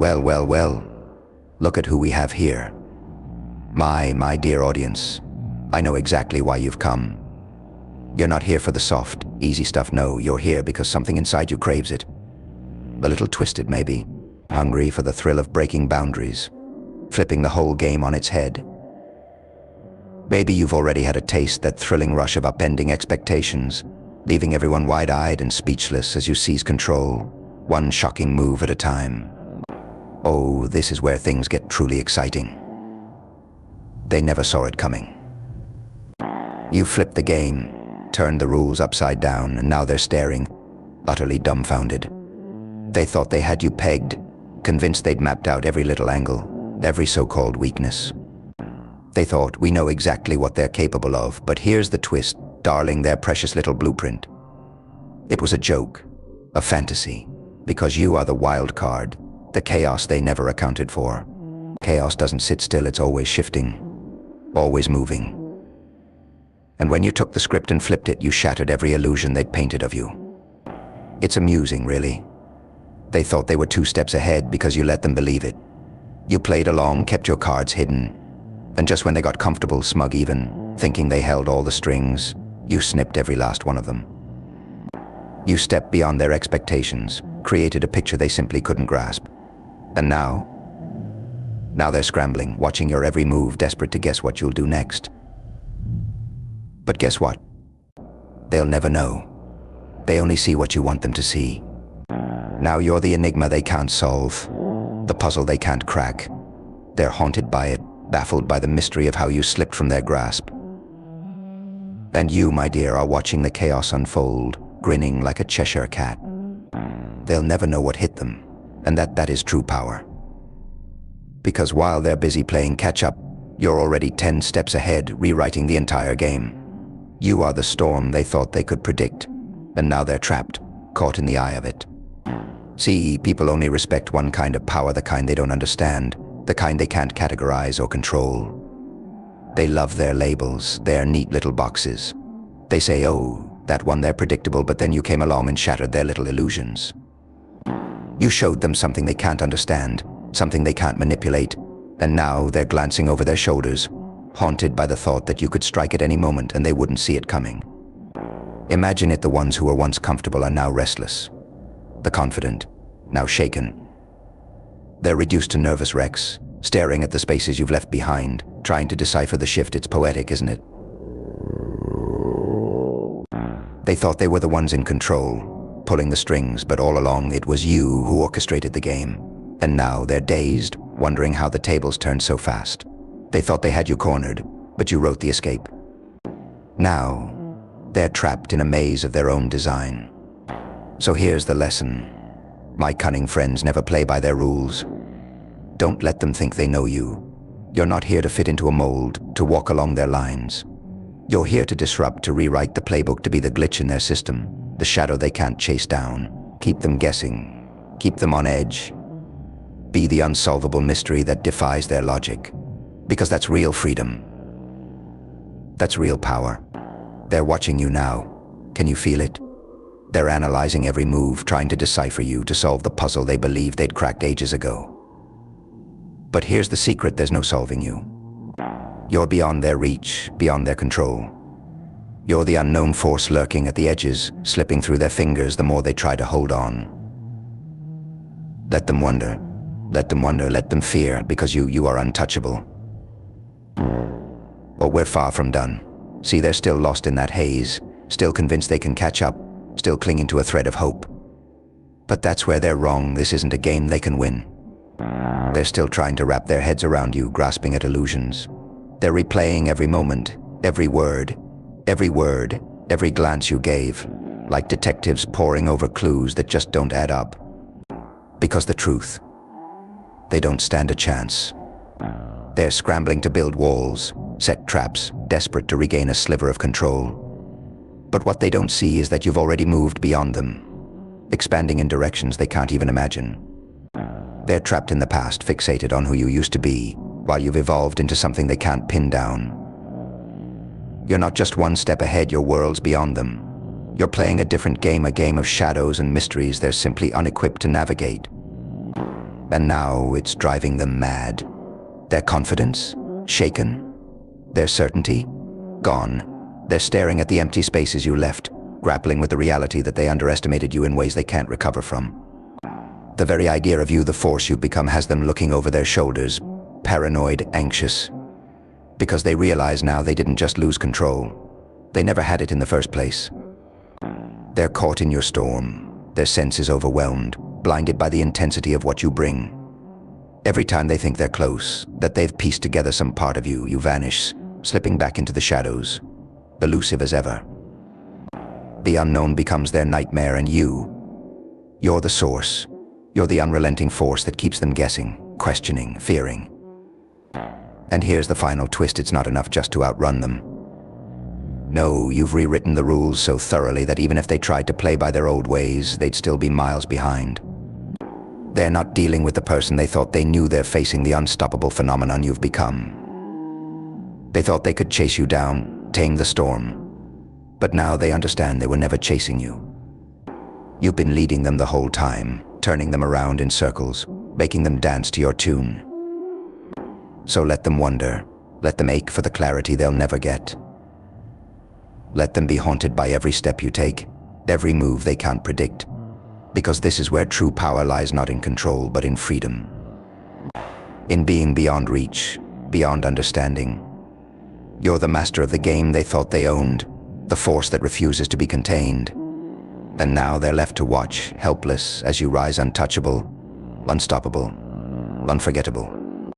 Well, well, well. Look at who we have here. My dear audience, I know exactly why you've come. You're not here for the soft, easy stuff, no. You're here because something inside you craves it. A little twisted, maybe. Hungry for the thrill of breaking boundaries, flipping the whole game on its head. Maybe you've already had a taste, that thrilling rush of upending expectations, leaving everyone wide-eyed and speechless as you seize control, one shocking move at a time. Oh, this is where things get truly exciting. They never saw it coming. You flipped the game, turned the rules upside down, and now they're staring, utterly dumbfounded. They thought they had you pegged, convinced they'd mapped out every little angle, every so-called weakness. They thought, we know exactly what they're capable of, but here's the twist, darling, their precious little blueprint. It was a joke, a fantasy, because you are the wild card, the chaos they never accounted for. Chaos doesn't sit still, it's always shifting, always moving. And when you took the script and flipped it, you shattered every illusion they'd painted of you. It's amusing, really. They thought they were 2 steps ahead because you let them believe it. You played along, kept your cards hidden, and just when they got comfortable, smug even, thinking they held all the strings, you snipped every last one of them. You stepped beyond their expectations, created a picture they simply couldn't grasp. And now they're scrambling, watching your every move, desperate to guess what you'll do next. But guess what? They'll never know. They only see what you want them to see. Now you're the enigma they can't solve, the puzzle they can't crack. They're haunted by it, baffled by the mystery of how you slipped from their grasp. And you, my dear, are watching the chaos unfold, grinning like a Cheshire cat. They'll never know what hit them, and that is true power. Because while they're busy playing catch-up, you're already 10 steps ahead, rewriting the entire game. You are the storm they thought they could predict, and now they're trapped, caught in the eye of it. See, people only respect one kind of power, the kind they don't understand, the kind they can't categorize or control. They love their labels, their neat little boxes. They say, oh, that one, they're predictable, but then you came along and shattered their little illusions. You showed them something they can't understand, something they can't manipulate, and now they're glancing over their shoulders, haunted by the thought that you could strike at any moment and they wouldn't see it coming. Imagine it, the ones who were once comfortable are now restless. The confident, now shaken. They're reduced to nervous wrecks, staring at the spaces you've left behind, trying to decipher the shift. It's poetic, isn't it? They thought they were the ones in control, pulling the strings, but all along it was you who orchestrated the game. And now they're dazed, wondering how the tables turned so fast. They thought they had you cornered, but you wrote the escape. Now, they're trapped in a maze of their own design. So here's the lesson. My cunning friends, never play by their rules. Don't let them think they know you. You're not here to fit into a mold, to walk along their lines. You're here to disrupt, to rewrite the playbook, to be the glitch in their system, the shadow they can't chase down. Keep them guessing, keep them on edge. Be the unsolvable mystery that defies their logic. Because that's real freedom. That's real power. They're watching you now. Can you feel it? They're analyzing every move, trying to decipher you, to solve the puzzle they believed they'd cracked ages ago. But here's the secret, there's no solving you. You're beyond their reach, beyond their control. You're the unknown force lurking at the edges, slipping through their fingers the more they try to hold on. Let them wonder. Let them wonder, let them fear, because you are untouchable. But we're far from done. See, they're still lost in that haze, still convinced they can catch up, still clinging to a thread of hope. But that's where they're wrong. This isn't a game they can win. They're still trying to wrap their heads around you, grasping at illusions. They're replaying every moment, every word, every glance you gave, like detectives poring over clues that just don't add up. Because the truth, they don't stand a chance. They're scrambling to build walls, set traps, desperate to regain a sliver of control. But what they don't see is that you've already moved beyond them, expanding in directions they can't even imagine. They're trapped in the past, fixated on who you used to be, while you've evolved into something they can't pin down. You're not just one step ahead, you're worlds beyond them. You're playing a different game, a game of shadows and mysteries they're simply unequipped to navigate. And now it's driving them mad. Their confidence? Shaken. Their certainty? Gone. They're staring at the empty spaces you left, grappling with the reality that they underestimated you in ways they can't recover from. The very idea of you, the force you've become, has them looking over their shoulders, paranoid, anxious. Because they realize now they didn't just lose control. They never had it in the first place. They're caught in your storm, their senses overwhelmed, blinded by the intensity of what you bring. Every time they think they're close, that they've pieced together some part of you, you vanish, slipping back into the shadows, elusive as ever. The unknown becomes their nightmare, and you're the source. You're the unrelenting force that keeps them guessing, questioning, fearing. And here's the final twist: it's not enough just to outrun them. No, you've rewritten the rules so thoroughly that even if they tried to play by their old ways, they'd still be miles behind. They're not dealing with the person they thought they knew. They're facing the unstoppable phenomenon you've become. They thought they could chase you down, tame the storm. But now they understand they were never chasing you. You've been leading them the whole time, turning them around in circles, making them dance to your tune. So let them wonder, let them ache for the clarity they'll never get. Let them be haunted by every step you take, every move they can't predict. Because this is where true power lies, not in control, but in freedom. In being beyond reach, beyond understanding. You're the master of the game they thought they owned, the force that refuses to be contained. And now they're left to watch, helpless, as you rise untouchable, unstoppable, unforgettable.